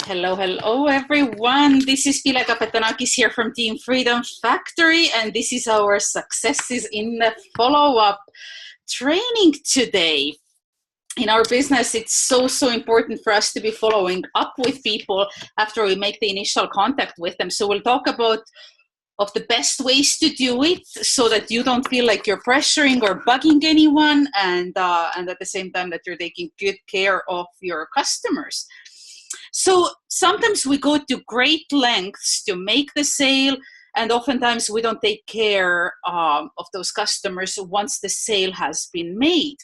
Hello, hello, everyone. This is Pila Kapetanakis here from Team Freedom Factory, and this is our successes in the follow-up training today. In our business, it's so important for us to be following up with people after we make the initial contact with them. So we'll talk about of the best ways to do it so that you don't feel like you're pressuring or bugging anyone, and at the same time that you're taking good care of your customers. So sometimes we go to great lengths to make the sale, and oftentimes we don't take care of those customers once the sale has been made.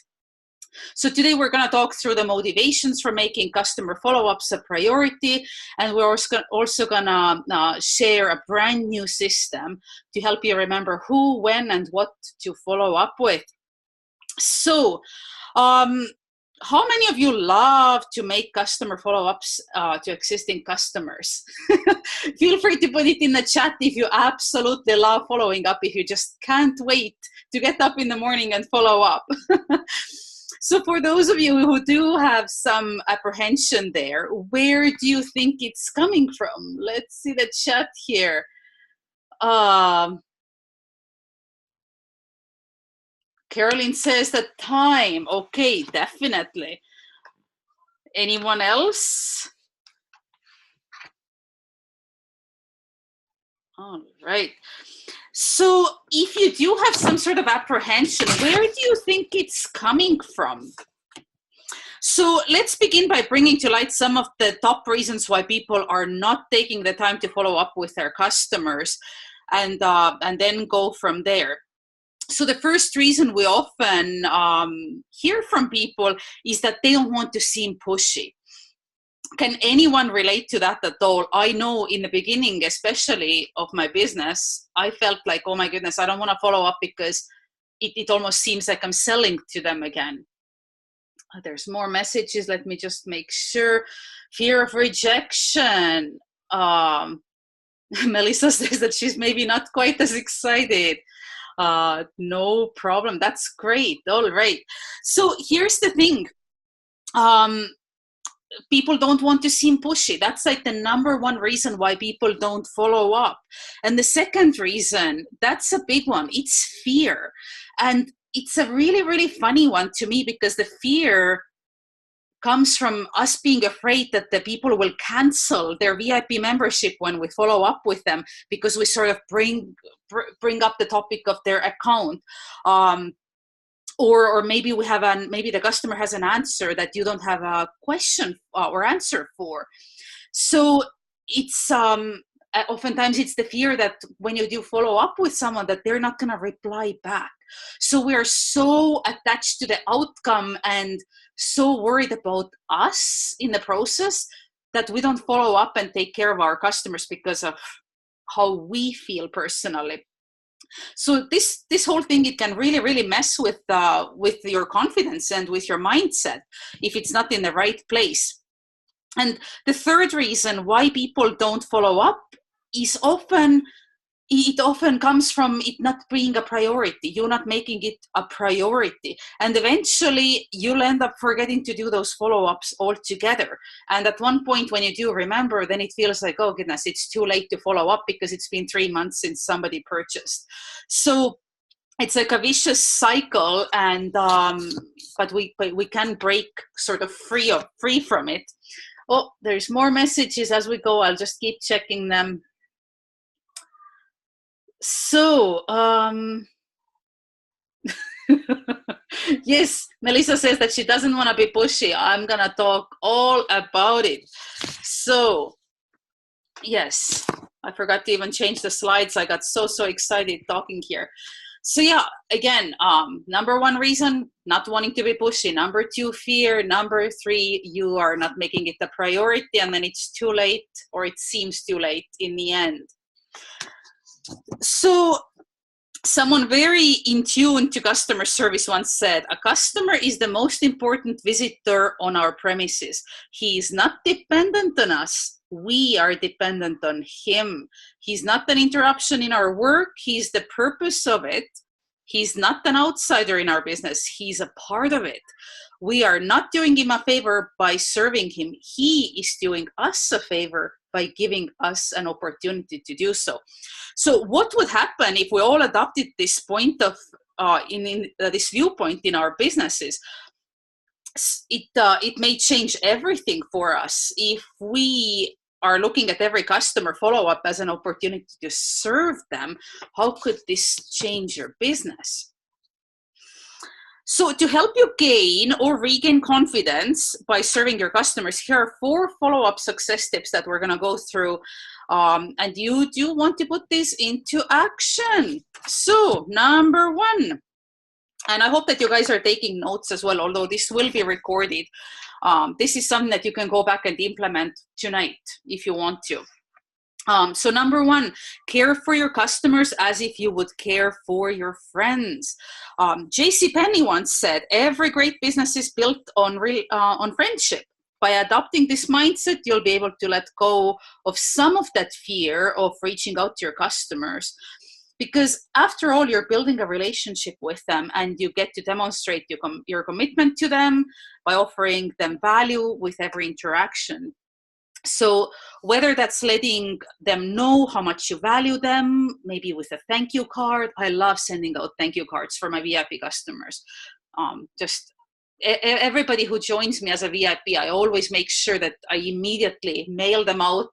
So today we're going to talk through the motivations for making customer follow-ups a priority, and we're also going to share a brand new system to help you remember who, when, and what to follow up with. So how many of you love to make customer follow-ups to existing customers? Feel free to put it in the chat if you absolutely love following up, if you just can't wait to get up in the morning and follow up. So for those of you who do have some apprehension there, where do you think it's coming from? Let's see the chat here. Caroline says that time. Okay, definitely. Anyone else? All right. So if you do have some sort of apprehension, where do you think it's coming from? So let's begin by bringing to light some of the top reasons why people are not taking the time to follow up with their customers, and then go from there. So the first reason we often hear from people is that they don't want to seem pushy. Can anyone relate to that at all? I know in the beginning, especially of my business, I felt like, oh my goodness, I don't want to follow up because it almost seems like I'm selling to them again. There's more messages. Let me just make sure. Fear of rejection. Melissa says that she's maybe not quite as excited. No problem. That's great. All right. So here's the thing. People don't want to seem pushy. That's like the number one reason why people don't follow up. And the second reason, that's a big one. It's fear. And it's a really funny one to me, because the fear comes from us being afraid that the people will cancel their VIP membership when we follow up with them, because we sort of bring up the topic of their account. Or maybe maybe the customer has an answer that you don't have a question or answer for. So it's oftentimes it's the fear that when you do follow up with someone that they're not going to reply back. So we are so attached to the outcome and so worried about us in the process that we don't follow up and take care of our customers because of how we feel personally. So this whole thing, it can really mess with your confidence and with your mindset if it's not in the right place. And the third reason why people don't follow up is it often comes from it not being a priority. You're not making it a priority. And eventually you'll end up forgetting to do those follow-ups altogether. And at one point when you do remember, then it feels like, oh goodness, it's too late to follow up because it's been 3 months since somebody purchased. So it's like a vicious cycle, and but we can break sort of free from it. Oh, there's more messages as we go. I'll just keep checking them. So, yes, Melissa says that she doesn't want to be pushy. I'm going to talk all about it. So, yes, I forgot to even change the slides. I got so excited talking here. So yeah, again, number one reason, not wanting to be pushy. Number two, fear. Number three, you are not making it a priority, and then it's too late, or it seems too late in the end. So someone very in tune to customer service once said, a customer is the most important visitor on our premises. He is not dependent on us. We are dependent on him. He's not an interruption in our work. He's the purpose of it. He's not an outsider in our business. He's a part of it. We are not doing him a favor by serving him. He is doing us a favor by giving us an opportunity to do so. So what would happen if we all adopted this point of this viewpoint in our businesses? It may change everything for us. If we are looking at every customer follow-up as an opportunity to serve them, how could this change your business? So to help you gain or regain confidence by serving your customers, here are 4 follow-up success tips that we're going to go through. And you do want to put this into action. So number 1, and I hope that you guys are taking notes as well, although this will be recorded. This is something that you can go back and implement tonight if you want to. So number 1, care for your customers as if you would care for your friends. J.C. Penney once said, every great business is built on friendship. By adopting this mindset, you'll be able to let go of some of that fear of reaching out to your customers. Because after all, you're building a relationship with them, and you get to demonstrate your commitment to them by offering them value with every interaction. So whether that's letting them know how much you value them, maybe with a thank you card. I love sending out thank you cards for my VIP customers. Everybody who joins me as a VIP, I always make sure that I immediately mail them out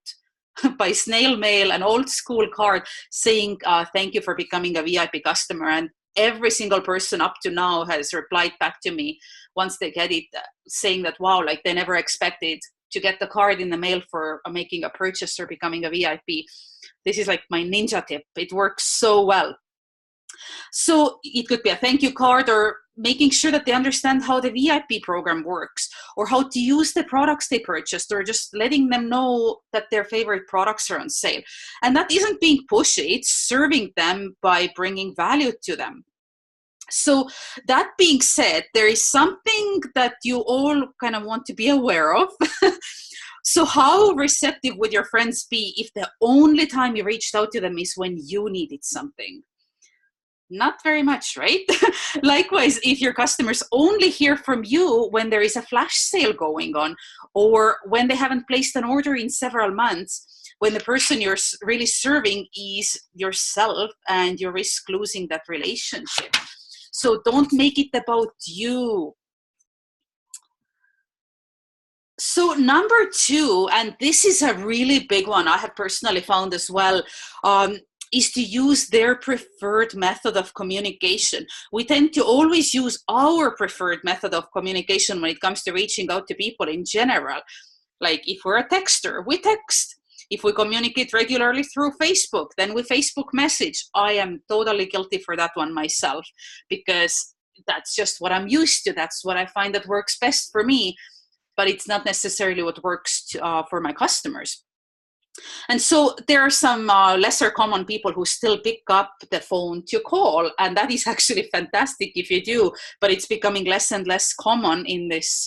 by snail mail, an old school card saying thank you for becoming a VIP customer. And every single person up to now has replied back to me once they get it, saying that, wow, like they never expected to get the card in the mail for making a purchase or becoming a VIP. This is like my ninja tip. It works so well. So it could be a thank you card, or making sure that they understand how the VIP program works, or how to use the products they purchased, or just letting them know that their favorite products are on sale. And that isn't being pushy, it's serving them by bringing value to them. So that being said, there is something that you all kind of want to be aware of. So how receptive would your friends be if the only time you reached out to them is when you needed something? Not very much, right? Likewise, if your customers only hear from you when there is a flash sale going on, or when they haven't placed an order in several months, when the person you're really serving is yourself, and you risk losing that relationship. So don't make it about you. So number 2, and this is a really big one I have personally found as well, is to use their preferred method of communication. We tend to always use our preferred method of communication when it comes to reaching out to people in general. Like if we're a texter, we text. If we communicate regularly through Facebook, then we Facebook message. I am totally guilty for that one myself, because that's just what I'm used to. That's what I find that works best for me, but it's not necessarily what works for my customers. And so there are some lesser common people who still pick up the phone to call, and that is actually fantastic if you do, but it's becoming less and less common in this,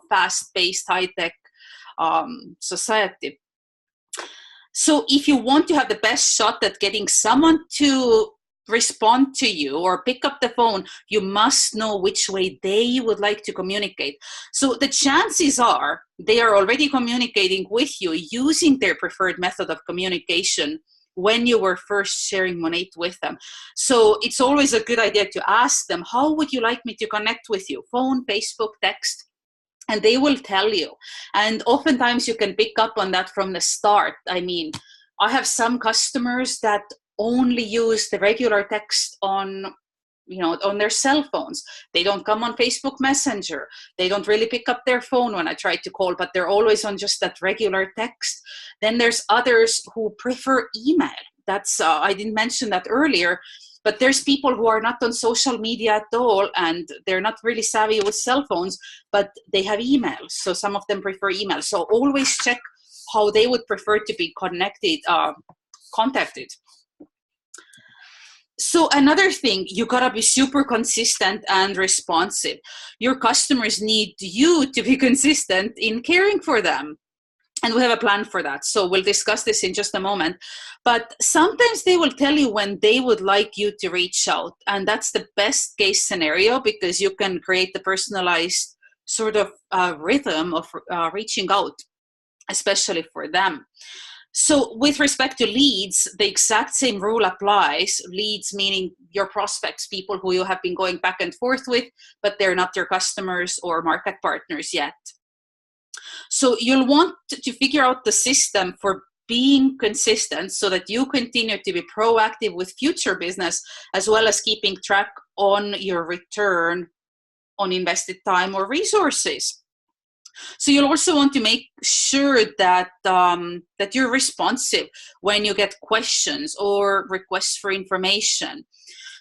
fast-paced, high-tech society. So if you want to have the best shot at getting someone to respond to you or pick up the phone, you must know which way they would like to communicate. So the chances are they are already communicating with you using their preferred method of communication when you were first sharing Monate with them. So it's always a good idea to ask them, how would you like me to connect with you? Phone, Facebook, text? And they will tell you. And oftentimes you can pick up on that from the start. I mean, I have some customers that only use the regular text on their cell phones. They don't come on Facebook Messenger. They don't really pick up their phone when I try to call, but they're always on just that regular text. Then there's others who prefer email. That's I didn't mention that earlier, but there's people who are not on social media at all, and they're not really savvy with cell phones, but they have emails. So some of them prefer email. So always check how they would prefer to be contacted. So another thing, you gotta be super consistent and responsive. Your customers need you to be consistent in caring for them. And we have a plan for that. So we'll discuss this in just a moment. But sometimes they will tell you when they would like you to reach out. And that's the best case scenario, because you can create the personalized sort of rhythm of reaching out, especially for them. So with respect to leads, the exact same rule applies. Leads meaning your prospects, people who you have been going back and forth with, but they're not your customers or market partners yet. So you'll want to figure out the system for being consistent so that you continue to be proactive with future business, as well as keeping track on your return on invested time or resources. So you'll also want to make sure that that you're responsive when you get questions or requests for information.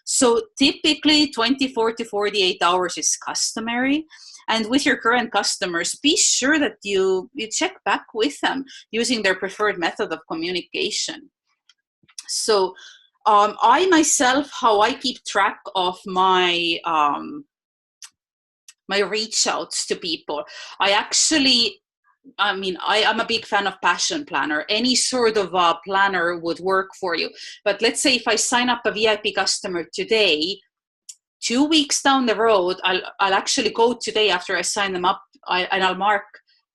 So typically 24 to 48 hours is customary. And with your current customers, be sure that you check back with them using their preferred method of communication. So I myself, how I keep track of my my reach outs to people, I'm a big fan of Passion Planner. Any sort of planner would work for you. But let's say if I sign up a VIP customer today, 2 weeks down the road, I'll actually go today after I sign them up, and I'll mark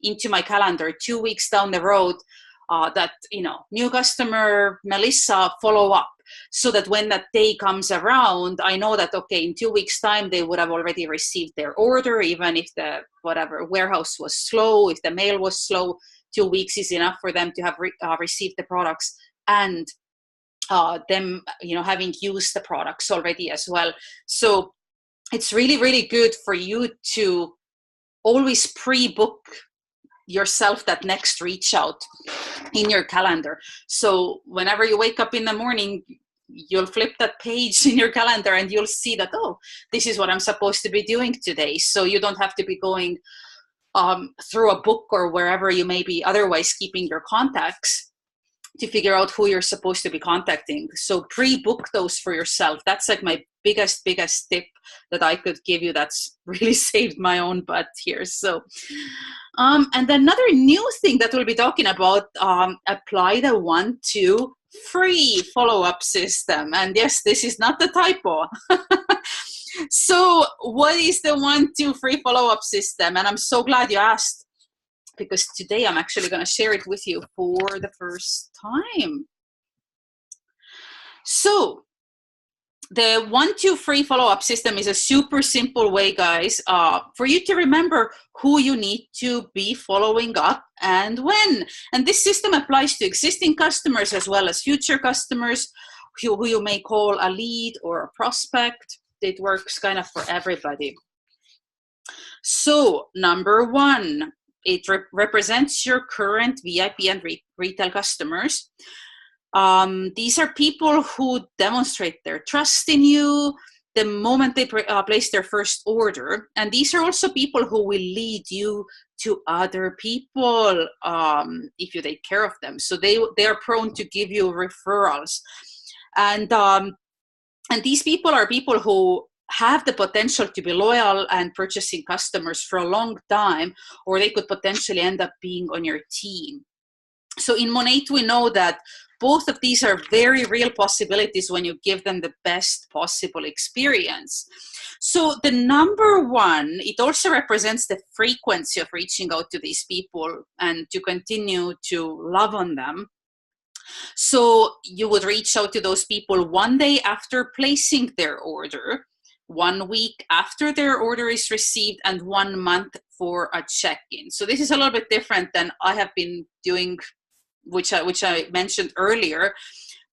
into my calendar 2 weeks down the road that, new customer Melissa, follow up, so that when that day comes around, I know that, okay, in 2 weeks time, they would have already received their order, even if the warehouse was slow, if the mail was slow. 2 weeks is enough for them to have received the products, and them having used the products already as well. So it's really, really good for you to always pre-book yourself that next reach out in your calendar. So whenever you wake up in the morning, you'll flip that page in your calendar and you'll see that, oh, this is what I'm supposed to be doing today. So you don't have to be going through a book or wherever you may be otherwise keeping your contacts to figure out who you're supposed to be contacting. So pre-book those for yourself. That's like my biggest tip that I could give you. That's really saved my own butt here. So, and another new thing that we'll be talking about, apply the 1-2 free follow-up system. And yes, this is not the typo. So what is the 1-2 free follow-up system? And I'm so glad you asked, because today I'm actually going to share it with you for the first time. So the 1-2 free follow-up system is a super simple way, guys, for you to remember who you need to be following up and when. And this system applies to existing customers as well as future customers who you may call a lead or a prospect. It works kind of for everybody. So number 1, it represents your current VIP and retail customers. These are people who demonstrate their trust in you the moment they place their first order. And these are also people who will lead you to other people if you take care of them. So they are prone to give you referrals. And these people are people who have the potential to be loyal and purchasing customers for a long time, or they could potentially end up being on your team. So in Monate, we know that both of these are very real possibilities when you give them the best possible experience. So the number 1, it also represents the frequency of reaching out to these people and to continue to love on them. So you would reach out to those people 1 day after placing their order, 1 week after their order is received, and 1 month for a check-in. So this is a little bit different than I have been doing, which I mentioned earlier,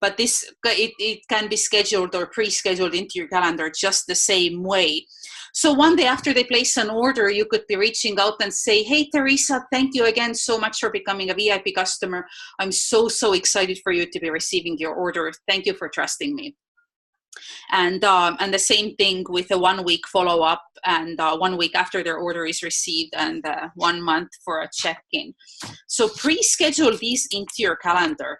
but it can be scheduled or pre-scheduled into your calendar just the same way. So 1 day after they place an order, you could be reaching out and say, hey, Teresa, thank you again so much for becoming a VIP customer. I'm so excited for you to be receiving your order. Thank you for trusting me. And the same thing with a 1 week follow-up, and 1 week after their order is received, and 1 month for a check-in. So pre-schedule these into your calendar.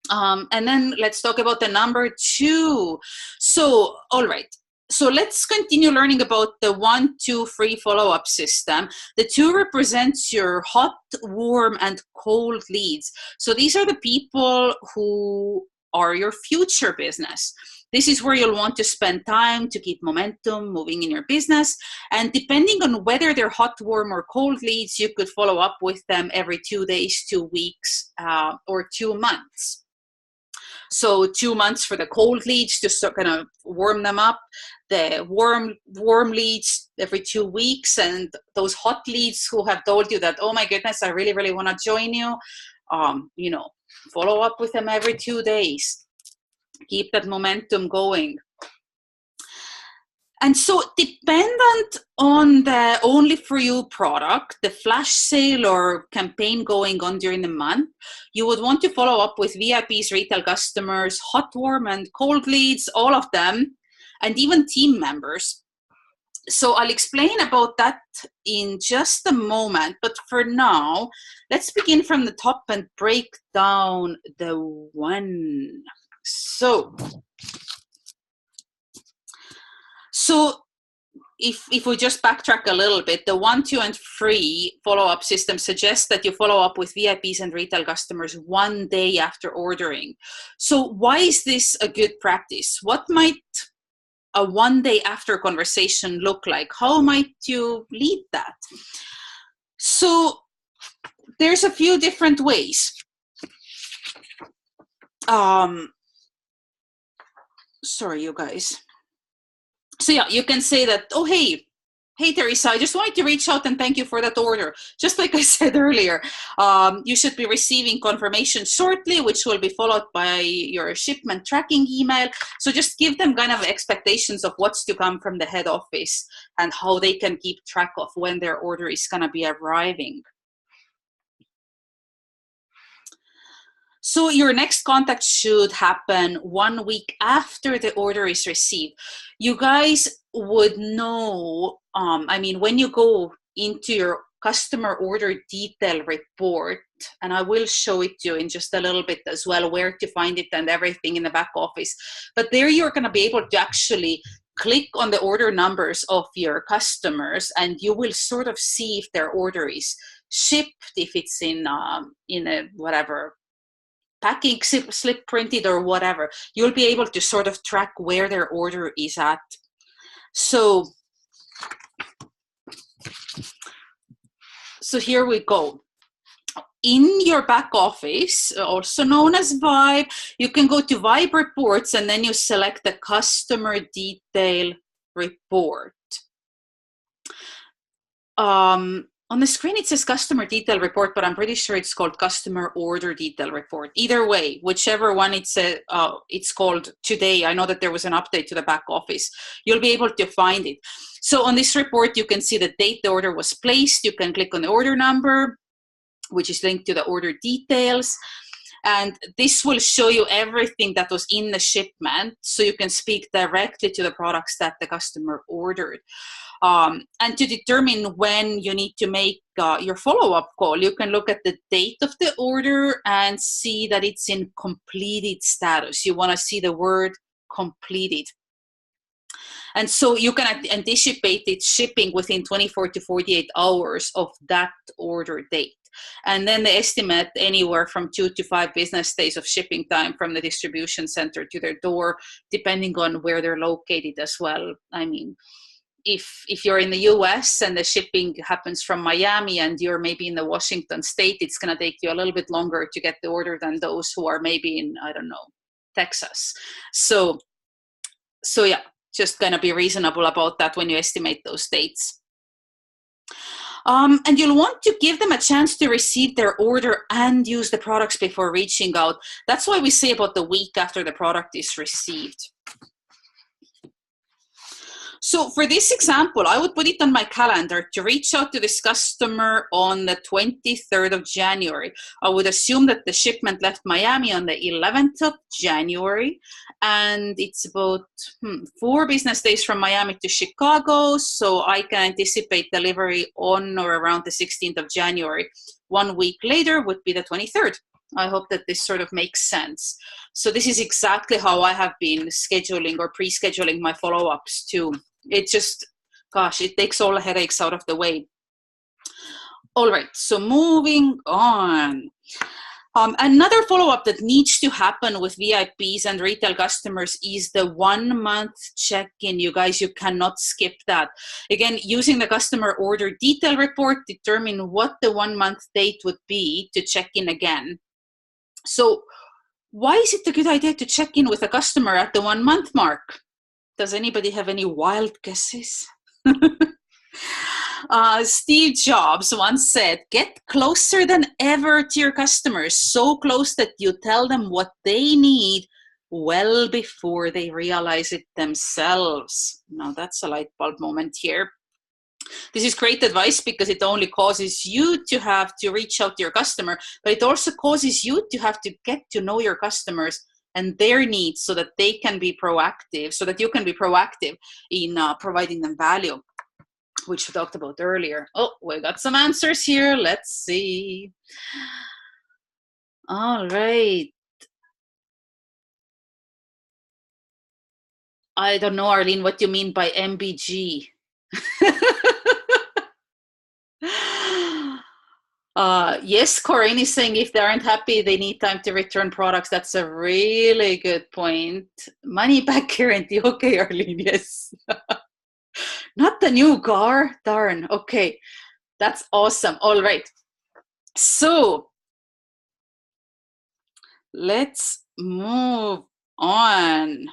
And then let's talk about the number 2. So, all right. So let's continue learning about the 1, 2, 3 follow-up system. The 2 represents your hot, warm, and cold leads. So these are the people who are your future business. This is where you'll want to spend time to keep momentum moving in your business. And depending on whether they're hot, warm, or cold leads, you could follow up with them every 2 days, 2 weeks, or 2 months. So 2 months for the cold leads, just to kind of warm them up. The warm leads every 2 weeks, and those hot leads who have told you that, oh my goodness, I really, really want to join you. Follow up with them every 2 days. Keep that momentum going. And so dependent on the Only For You product, the flash sale or campaign going on during the month, you would want to follow up with VIPs, retail customers, hot, warm, and cold leads, all of them, and even team members. So I'll explain about that in just a moment. But for now, let's begin from the top and break down the 1. So if we just backtrack a little bit, the 1, 2, and 3 follow-up system suggests that you follow up with VIPs and retail customers 1 day after ordering. So why is this a good practice? What might a 1 day after conversation look like? How might you lead that? So there's a few different ways. Sorry, you guys. So yeah, you can say that, oh, hey, Teresa, I just wanted to reach out and thank you for that order. Just like I said earlier, you should be receiving confirmation shortly, which will be followed by your shipment tracking email. So just give them kind of expectations of what's to come from the head office and how they can keep track of when their order is going to be arriving. So your next contact should happen 1 week after the order is received. You guys would know, when you go into your customer order detail report, and I will show it to you in just a little bit as well, where to find it and everything in the back office. But there you're going to be able to actually click on the order numbers of your customers, and you will sort of see if their order is shipped, if it's in a whatever packing slip printed or whatever. You'll be able to sort of track where their order is at. So here we go. In your back office, also known as Vibe, you can go to Vibe Reports, and then you select the Customer Detail Report. On the screen, it says Customer Detail Report, but I'm pretty sure it's called Customer Order Detail Report. Either way, whichever one it's called today. I know that there was an update to the back office. You'll be able to find it. So on this report, you can see the date the order was placed. You can click on the order number, which is linked to the order details. And this will show you everything that was in the shipment, so you can speak directly to the products that the customer ordered. And to determine when you need to make your follow-up call, you can look at the date of the order and see that it's in completed status. You want to see the word completed. And so you can anticipate its shipping within 24 to 48 hours of that order date. And then they estimate anywhere from 2 to 5 business days of shipping time from the distribution center to their door, depending on where they're located as well. I mean, if you're in the US and the shipping happens from Miami and you're maybe in the Washington state, it's going to take you a little bit longer to get the order than those who are maybe in, I don't know, Texas. So yeah, just going to be reasonable about that when you estimate those dates. And you'll want to give them a chance to receive their order and use the products before reaching out. That's why we say about the week after the product is received. So for this example, I would put it on my calendar to reach out to this customer on the 23rd of January. I would assume that the shipment left Miami on the 11th of January, and it's about 4 business days from Miami to Chicago, so I can anticipate delivery on or around the 16th of January. 1 week later would be the 23rd I hope that this sort of makes sense. So this is exactly how I have been scheduling or pre-scheduling my follow-ups too. It just, gosh, it takes all the headaches out of the way. All right, so moving on. Another follow-up that needs to happen with VIPs and retail customers is the 1 month check-in. You guys, you cannot skip that. Again, using the customer order detail report, determine what the 1 month date would be to check in again. So why is it a good idea to check in with a customer at the 1 month mark? Does anybody have any wild guesses? Steve Jobs once said, get closer than ever to your customers, so close that you tell them what they need well before they realize it themselves. Now that's a light bulb moment here. This is great advice because it only causes you to have to reach out to your customer, but it also causes you to have to get to know your customers and their needs so that they can be proactive, so that you can be proactive in providing them value, which we talked about earlier. Oh, we got some answers here. Let's see. All right. I don't know, Arlene, what you mean by MBG. Yes, Corinne is saying if they aren't happy, they need time to return products. That's a really good point. Money back guarantee. Okay, Arlene, yes. Not the new car. Darn. Okay, that's awesome. All right. So let's move on.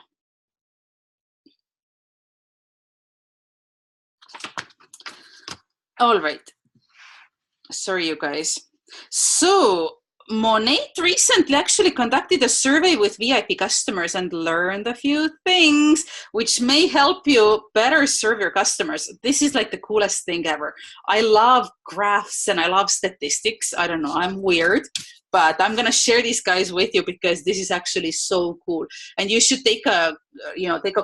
All right. Sorry, you guys. So Monate recently actually conducted a survey with VIP customers and learned a few things which may help you better serve your customers. This is like the coolest thing ever. I love graphs and I love statistics. I don't know, I'm weird, but I'm gonna share these guys with you because this is actually so cool. And you should take a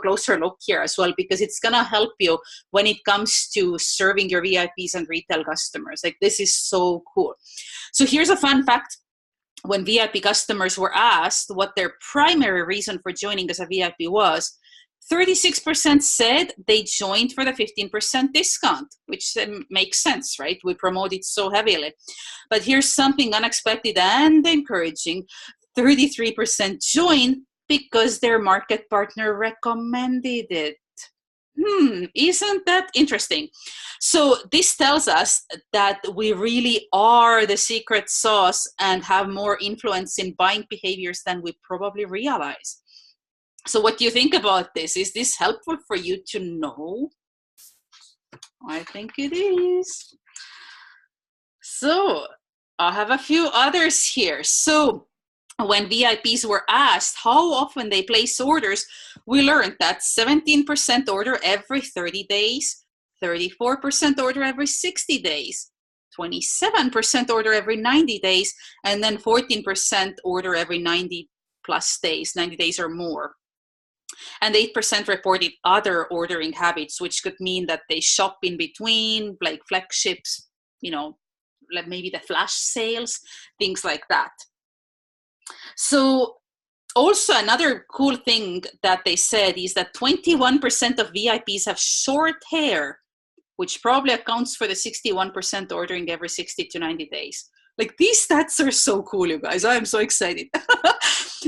closer look here as well, because it's gonna help you when it comes to serving your VIPs and retail customers. Like, this is so cool. So here's a fun fact. When VIP customers were asked what their primary reason for joining as a VIP was, 36% said they joined for the 15% discount, which makes sense, right? We promote it so heavily. But here's something unexpected and encouraging. 33% joined because their market partner recommended it. Isn't that interesting? So this tells us that we really are the secret sauce and have more influence in buying behaviors than we probably realize. So what do you think about this? Is this helpful for you to know? I think it is. So I have a few others here. So when VIPs were asked how often they place orders, we learned that 17% order every 30 days, 34% order every 60 days, 27% order every 90 days, and then 14% order every 90 plus days, 90 days or more. And 8% reported other ordering habits, which could mean that they shop in between, like flagships, like maybe the flash sales, things like that. So also another cool thing that they said is that 21% of VIPs have short hair, which probably accounts for the 61% ordering every 60 to 90 days. Like, these stats are so cool, you guys. I'm so excited.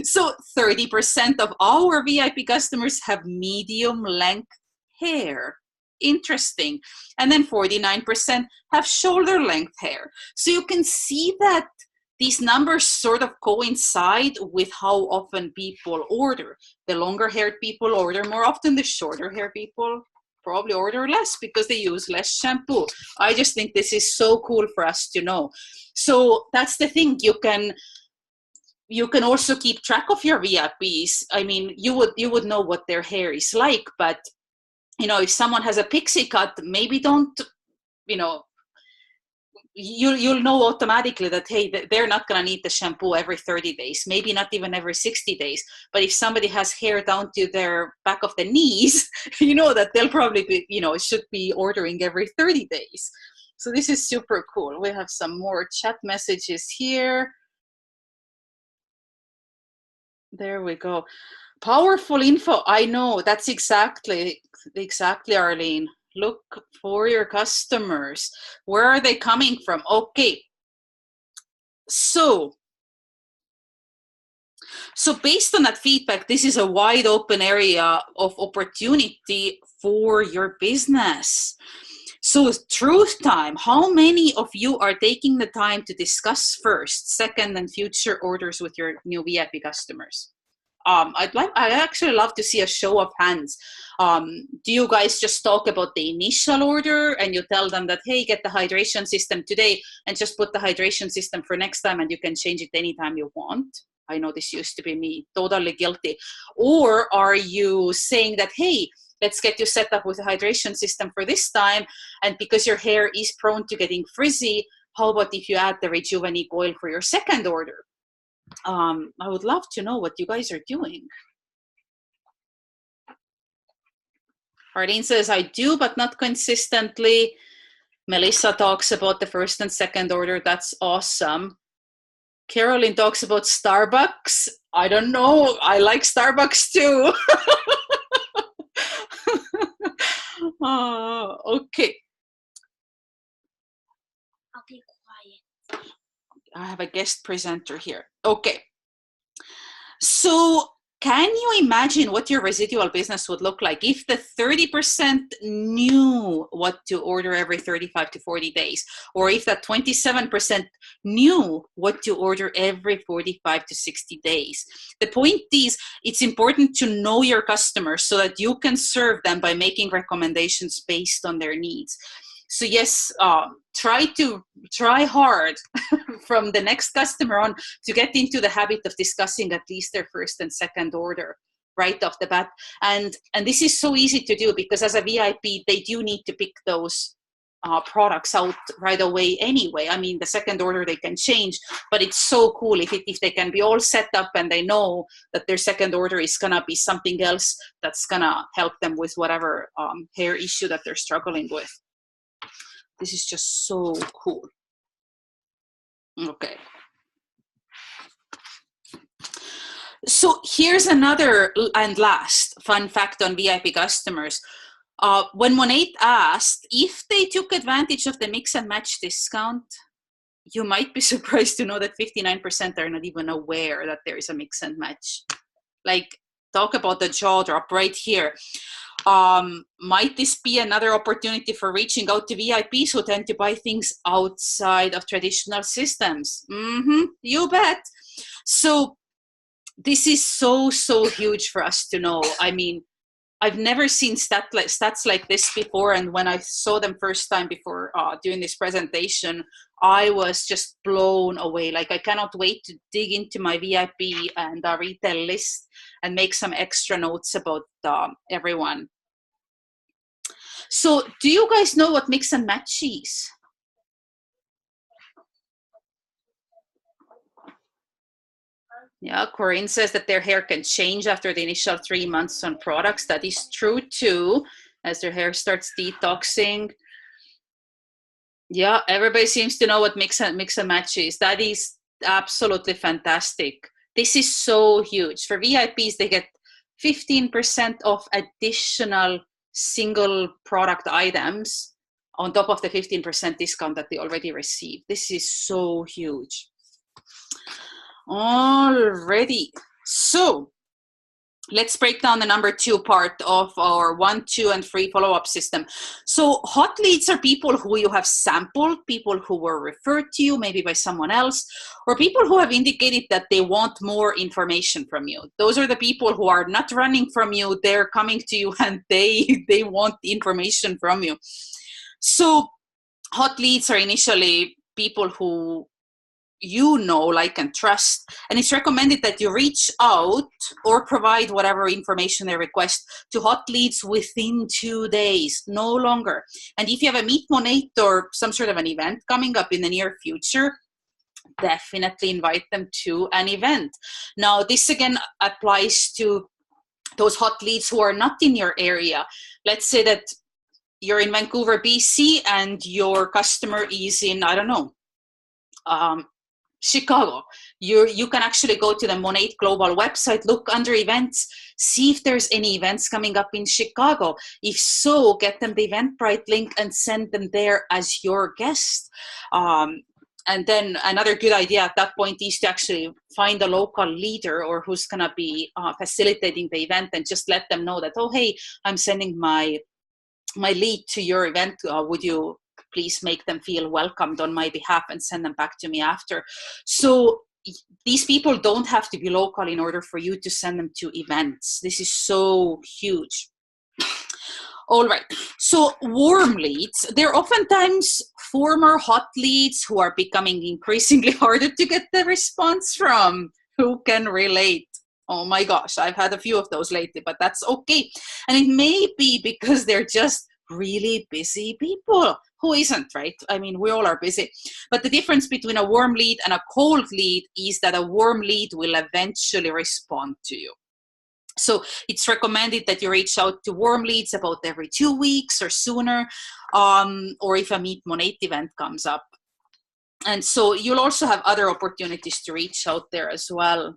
So 30% of our VIP customers have medium length hair. Interesting. And then 49% have shoulder length hair. So you can see that these numbers sort of coincide with how often people order. The longer haired people order more often. The shorter haired people probably order less because they use less shampoo. I just think this is so cool for us to know. So that's the thing. You can also keep track of your VIPs. I mean, you would know what their hair is like, but if someone has a pixie cut, maybe don't, you'll know automatically that, hey, they're not going to need the shampoo every 30 days, maybe not even every 60 days. But if somebody has hair down to their back of the knees, you know that they'll probably be, should be ordering every 30 days. So this is super cool. We have some more chat messages here. There we go. Powerful info. I know that's exactly, Arlene. Look for your customers. Where are they coming from? Okay. So based on that feedback, this is a wide open area of opportunity for your business. So truth time, how many of you are taking the time to discuss first, second, and future orders with your new VIP customers? I'd actually love to see a show of hands. Do you guys just talk about the initial order and you tell them that, hey, get the hydration system today and just put the hydration system for next time and you can change it anytime you want? I know this used to be me, totally guilty. Or are you saying that, hey, let's get you set up with a hydration system for this time, and because your hair is prone to getting frizzy, how about if you add the Rejuvenate oil for your second order? I would love to know what you guys are doing. Arlene says, I do, but not consistently. Melissa talks about the first and second order. That's awesome. Carolyn talks about Starbucks. I don't know. I like Starbucks too. Okay. I'll be quiet. I have a guest presenter here. Okay. So can you imagine what your residual business would look like if the 30% knew what to order every 35 to 40 days, or if that 27% knew what to order every 45 to 60 days? The point is, it's important to know your customers so that you can serve them by making recommendations based on their needs. So yes, try hard from the next customer on to get into the habit of discussing at least their first and second order right off the bat. And this is so easy to do because as a VIP, they do need to pick those products out right away anyway. I mean, the second order they can change, but it's so cool if they can be all set up and they know that their second order is gonna be something else that's gonna help them with whatever hair issue that they're struggling with. This is just so cool. Okay. So here's another and last fun fact on VIP customers. When Monate asked if they took advantage of the mix and match discount, you might be surprised to know that 59% are not even aware that there is a mix and match. Like, talk about the jaw drop right here. Might this be another opportunity for reaching out to VIPs who tend to buy things outside of traditional systems? You bet. So this is so huge for us to know. I mean, I've never seen stats like this before, and when I saw them first time before doing this presentation, I was just blown away. Like, I cannot wait to dig into my VIP and retail list and make some extra notes about everyone. So do you guys know what mix and match is? Yeah, Corinne says that their hair can change after the initial 3 months on products. That is true too, as their hair starts detoxing. Yeah, everybody seems to know what mix and match is. That is absolutely fantastic. This is so huge. For VIPs, they get 15% off additional single product items on top of the 15% discount that they already received. This is so huge. Alrighty, so let's break down the number 2 part of our 1, 2, and 3 follow-up system. So hot leads are people who you have sampled, people who were referred to you maybe by someone else, or people who have indicated that they want more information from you. Those are the people who are not running from you, they're coming to you and they want the information from you. So hot leads are initially people who you know, like, and trust, and it's recommended that you reach out or provide whatever information they request to hot leads within 2 days, no longer. And if you have a Meet Monate or some sort of an event coming up in the near future, definitely invite them to an event. Now, this again applies to those hot leads who are not in your area. Let's say that you're in Vancouver, BC, and your customer is in, I don't know, Chicago. You can actually go to the Monate Global website, look under events, see if there's any events coming up in Chicago. If so, get them the Eventbrite link and send them there as your guest. And then another good idea at that point is to actually find a local leader or who's going to be facilitating the event, and just let them know that, oh, hey, I'm sending my lead to your event. Would you please make them feel welcomed on my behalf and send them back to me after? So these people don't have to be local in order for you to send them to events. This is so huge. All right, so warm leads, they're oftentimes former hot leads who are becoming increasingly harder to get the response from. Who can relate? Oh my gosh, I've had a few of those lately, but that's okay. And it may be because they're just really busy people. Who isn't, right? I mean, we all are busy. But the difference between a warm lead and a cold lead is that a warm lead will eventually respond to you. So it's recommended that you reach out to warm leads about every 2 weeks or sooner, or if a Meet Monate event comes up. And so you'll also have other opportunities to reach out there as well.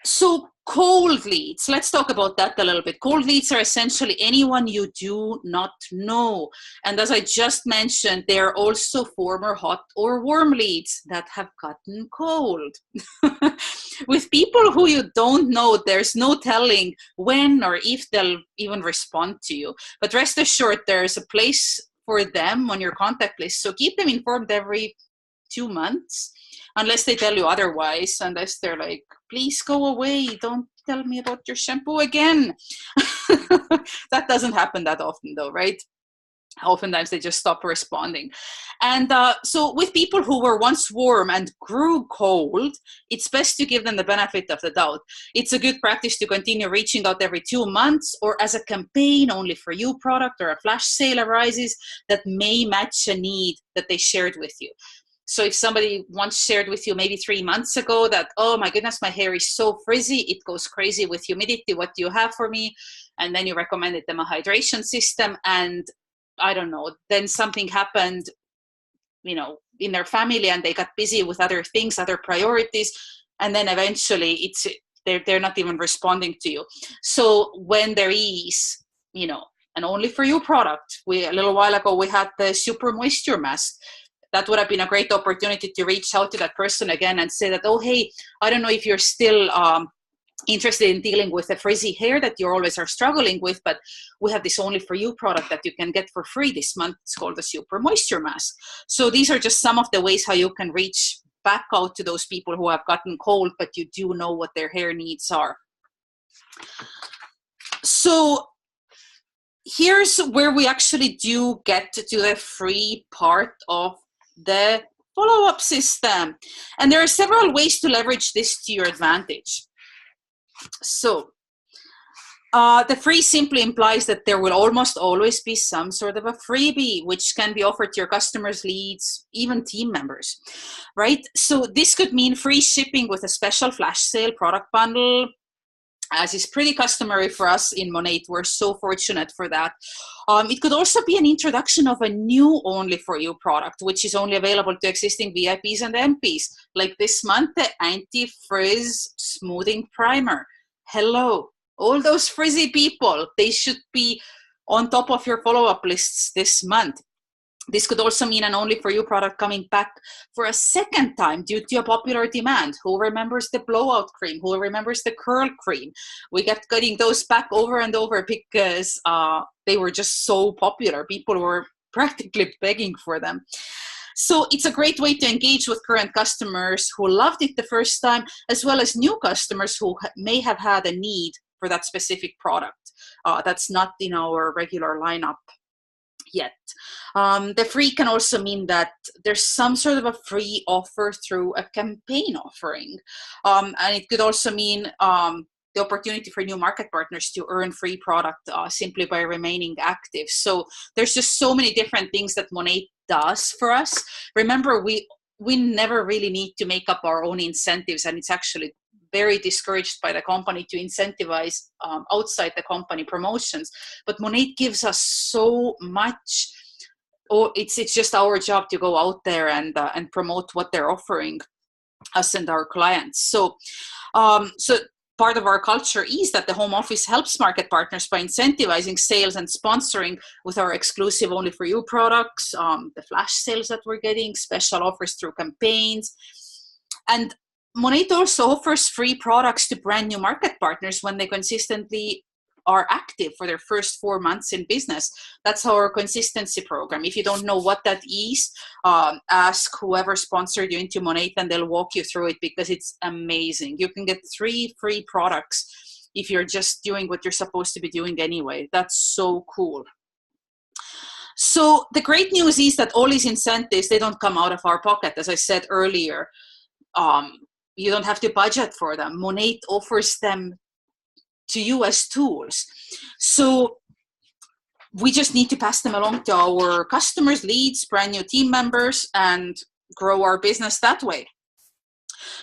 So cold leads, let's talk about that a little bit. Cold leads are essentially anyone you do not know. And as I just mentioned, they're also former hot or warm leads that have gotten cold. With people who you don't know, there's no telling when or if they'll even respond to you. But rest assured, there's a place for them on your contact list. So keep them informed every 2 months. Unless they tell you otherwise, unless they're like, please go away, don't tell me about your shampoo again. That doesn't happen that often though, right? Oftentimes they just stop responding. And so with people who were once warm and grew cold, it's best to give them the benefit of the doubt. It's a good practice to continue reaching out every 2 months, or as a campaign only for you product or a flash sale arises that may match a need that they shared with you. So if somebody once shared with you maybe 3 months ago that, oh my goodness, my hair is so frizzy, it goes crazy with humidity, what do you have for me? And then you recommended them a hydration system, and I don't know, then something happened, you know, in their family, and they got busy with other things, other priorities, and then eventually they're not even responding to you. So when there is, you know, an only for you product, a little while ago we had the super moisture mask. That would have been a great opportunity to reach out to that person again and say that, oh, hey, I don't know if you're still interested in dealing with the frizzy hair that you always are struggling with, but we have this only for you product that you can get for free this month. It's called the Super Moisture Mask. So these are just some of the ways how you can reach back out to those people who have gotten cold, but you do know what their hair needs are. So here's where we actually do get to the free part of the follow-up system. And there are several ways to leverage this to your advantage. So the free simply implies that there will almost always be some sort of a freebie, which can be offered to your customers, leads, even team members, right? So this could mean free shipping with a special flash sale product bundle, as is pretty customary for us in Monate. We're so fortunate for that. It could also be an introduction of a new only for you product, which is only available to existing VIPs and MPs. Like this month, the Anti-Frizz Smoothing Primer. Hello, all those frizzy people, they should be on top of your follow-up lists this month. This could also mean an only for you product coming back for a second time due to a popular demand. Who remembers the blowout cream? Who remembers the curl cream? We kept getting those back over and over because they were just so popular. People were practically begging for them. So it's a great way to engage with current customers who loved it the first time, as well as new customers who may have had a need for that specific product that's not in our regular lineup yet. The free can also mean that there's some sort of a free offer through a campaign offering. And it could also mean the opportunity for new market partners to earn free product simply by remaining active. So there's just so many different things that Monate does for us. Remember, we never really need to make up our own incentives, and it's actually very discouraged by the company to incentivize outside the company promotions. But Monate gives us so much it's just our job to go out there and promote what they're offering us and our clients. So part of our culture is that the home office helps market partners by incentivizing sales and sponsoring with our exclusive only for you products, the flash sales that we're getting, special offers through campaigns. And Monate also offers free products to brand new market partners when they consistently are active for their first 4 months in business. That's our consistency program. If you don't know what that is, ask whoever sponsored you into Monate and they'll walk you through it, because it's amazing. You can get 3 free products if you're just doing what you're supposed to be doing anyway. That's so cool. So the great news is that all these incentives, they don't come out of our pocket. As I said earlier, you don't have to budget for them. Monate offers them to you as tools. So we just need to pass them along to our customers, leads, brand new team members, and grow our business that way.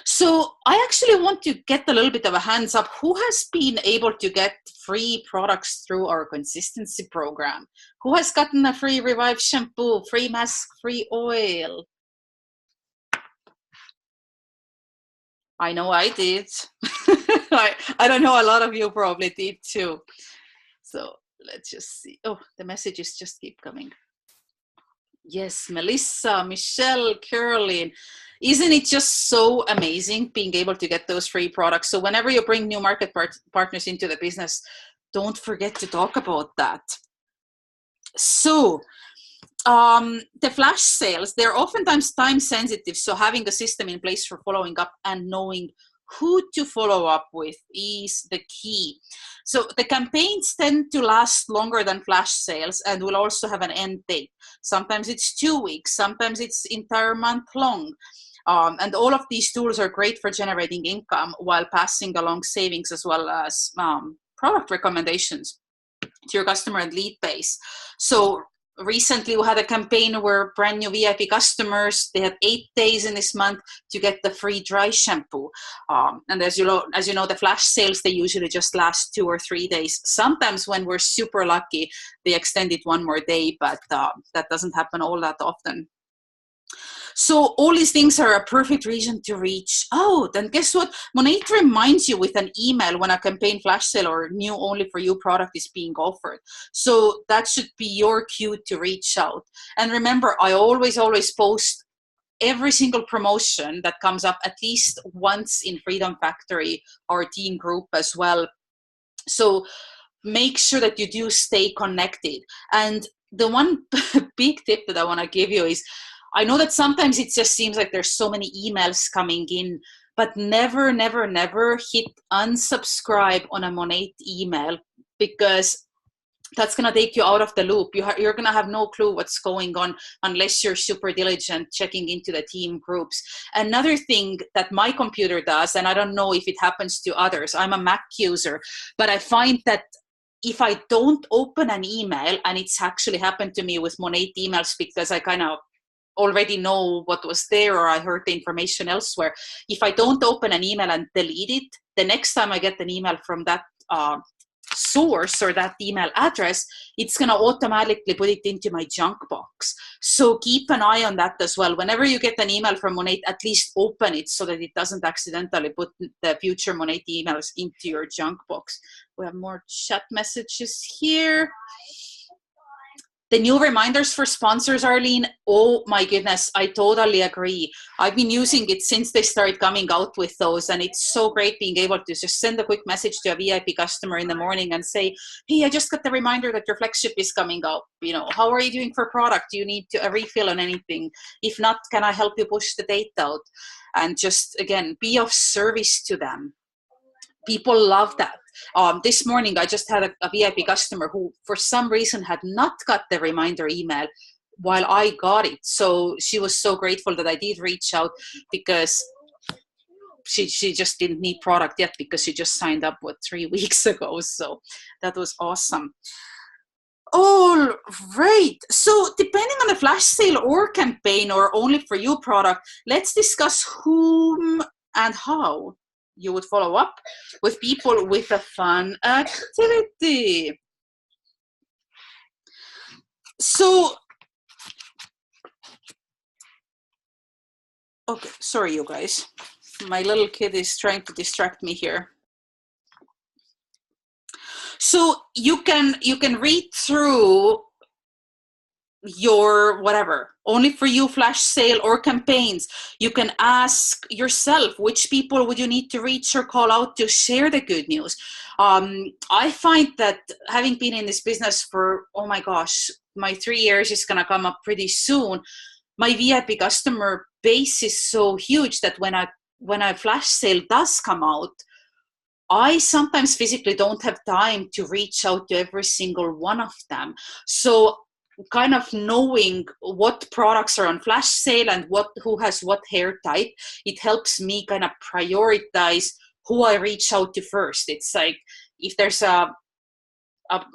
So I actually want to get a little bit of a hands up. Who has been able to get free products through our consistency program? Who has gotten a free Revive shampoo, free mask, free oil? I know I did. I don't know, a lot of you probably did too. So let's just see. Oh, the messages just keep coming. Yes, Melissa, Michelle, Caroline. Isn't it just so amazing being able to get those free products? So whenever you bring new market partners into the business, don't forget to talk about that. So the flash sales, they're oftentimes time sensitive. So having a system in place for following up and knowing who to follow up with is the key. So the campaigns tend to last longer than flash sales and will also have an end date. Sometimes it's 2 weeks, sometimes it's entire month long. And all of these tools are great for generating income while passing along savings as well as product recommendations to your customer and lead base. So recently we had a campaign where brand new VIP customers, they had 8 days in this month to get the free dry shampoo. And as you know, the flash sales, they usually just last 2 or 3 days. Sometimes when we're super lucky, they extend it 1 more day, but that doesn't happen all that often. So all these things are a perfect reason to reach out. And guess what? Monate reminds you with an email when a campaign flash sale or new only for you product is being offered. So that should be your cue to reach out. And remember, I always post every single promotion that comes up at least once in Freedom Factory, our team group as well. So make sure that you do stay connected. And the one big tip that I want to give you is, I know that sometimes it just seems like there's so many emails coming in, but never, never, never hit unsubscribe on a Monate email, because that's going to take you out of the loop. You're going to have no clue what's going on unless you're super diligent checking into the team groups. Another thing that my computer does, and I don't know if it happens to others, I'm a Mac user, but I find that if I don't open an email, and it's actually happened to me with Monate emails because I kind of already know what was there or I heard the information elsewhere. If I don't open an email and delete it, the next time I get an email from that source or that email address, it's going to automatically put it into my junk box. So keep an eye on that as well. Whenever you get an email from Monate, at least open it so that it doesn't accidentally put the future Monate emails into your junk box. We have more chat messages here. The new reminders for sponsors, Arlene, oh my goodness, I totally agree. I've been using it since they started coming out with those, and it's so great being able to just send a quick message to a VIP customer in the morning and say, hey, I just got the reminder that your flagship is coming out. How are you doing for product? Do you need a refill on anything? If not, can I help you push the date out? And just, again, be of service to them. People love that. This morning, I just had a VIP customer who, for some reason, had not got the reminder email while I got it. So she was so grateful that I did reach out, because she just didn't need product yet because she just signed up, 3 weeks ago. So that was awesome. All right. So depending on the flash sale or campaign or only for you product, let's discuss whom and how you would follow up with people with a fun activity. So Okay, sorry, you guys. My little kid is trying to distract me here. So you can read through your whatever only for you flash sale or campaigns. You can ask yourself which people would you need to reach or call out to share the good news. I find that having been in this business for, oh my gosh, my 3 years is going to come up pretty soon. My VIP customer base is so huge that when a flash sale does come out, I sometimes physically don't have time to reach out to every single one of them. So kind of knowing what products are on flash sale and who has what hair type, it helps me kind of prioritize who I reach out to first. It's like if there's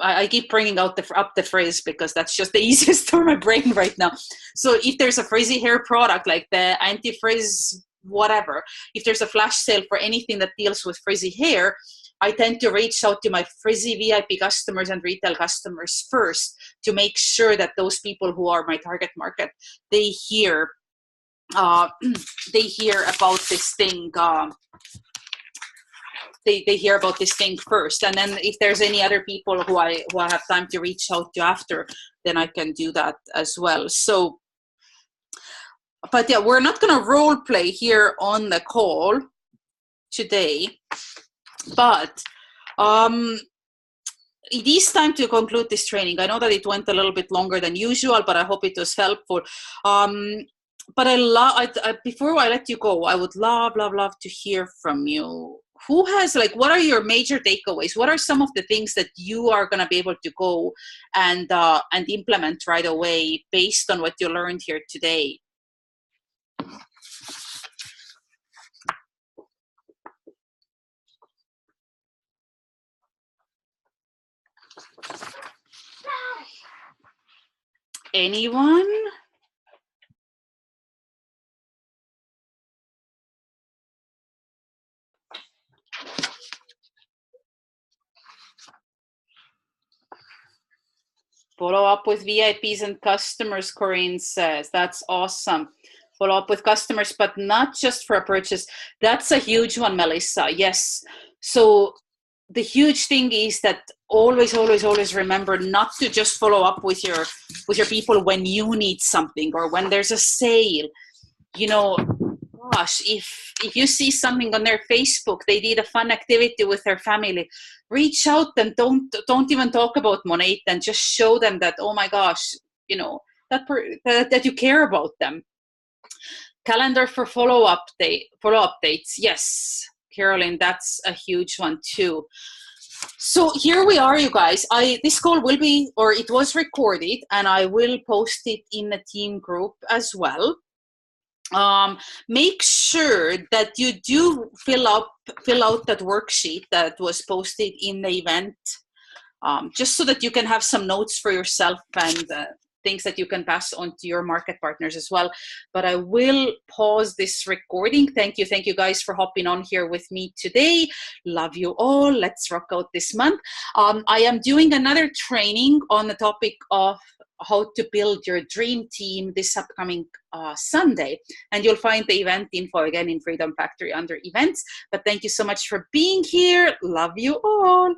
I keep bringing out up the phrase because that's just the easiest for my brain right now. So if there's a frizzy hair product like the anti-frizz whatever, if there's a flash sale for anything that deals with frizzy hair, I tend to reach out to my frizzy VIP customers and retail customers first to make sure that those people who are my target market, they hear about this thing. They hear about this thing first, and then if there's any other people who I have time to reach out to after, then I can do that as well. So, but yeah, we're not gonna role play here on the call today, but it is time to conclude this training. I know that it went a little bit longer than usual, but I hope it was helpful. But before I let you go, I would love to hear from you. Who has, like, what are your major takeaways? What are some of the things that you are going to be able to go and implement right away based on what you learned here today? Anyone? Follow up with VIPs and customers, Corinne says. That's awesome. Follow up with customers, but not just for a purchase. That's a huge one, Melissa. Yes. So the huge thing is that always remember not to just follow up with your people when you need something or when there's a sale. You know, gosh, if you see something on their Facebook, they did a fun activity with their family, reach out and don't even talk about Monate and just show them that, oh my gosh, you know, that you care about them. Calendar for follow-up updates. Yes, Carolyn, that's a huge one too. So here we are, you guys. This call will be, or it was recorded, and I will post it in the team group as well. Make sure that you do fill out that worksheet that was posted in the event, just so that you can have some notes for yourself and things that you can pass on to your market partners as well. But I will pause this recording. Thank you guys for hopping on here with me today. Love you all. Let's rock out this month. I am doing another training on the topic of how to build your dream team this upcoming Sunday. And you'll find the event info again in Freedom Factory under events. But thank you so much for being here. Love you all.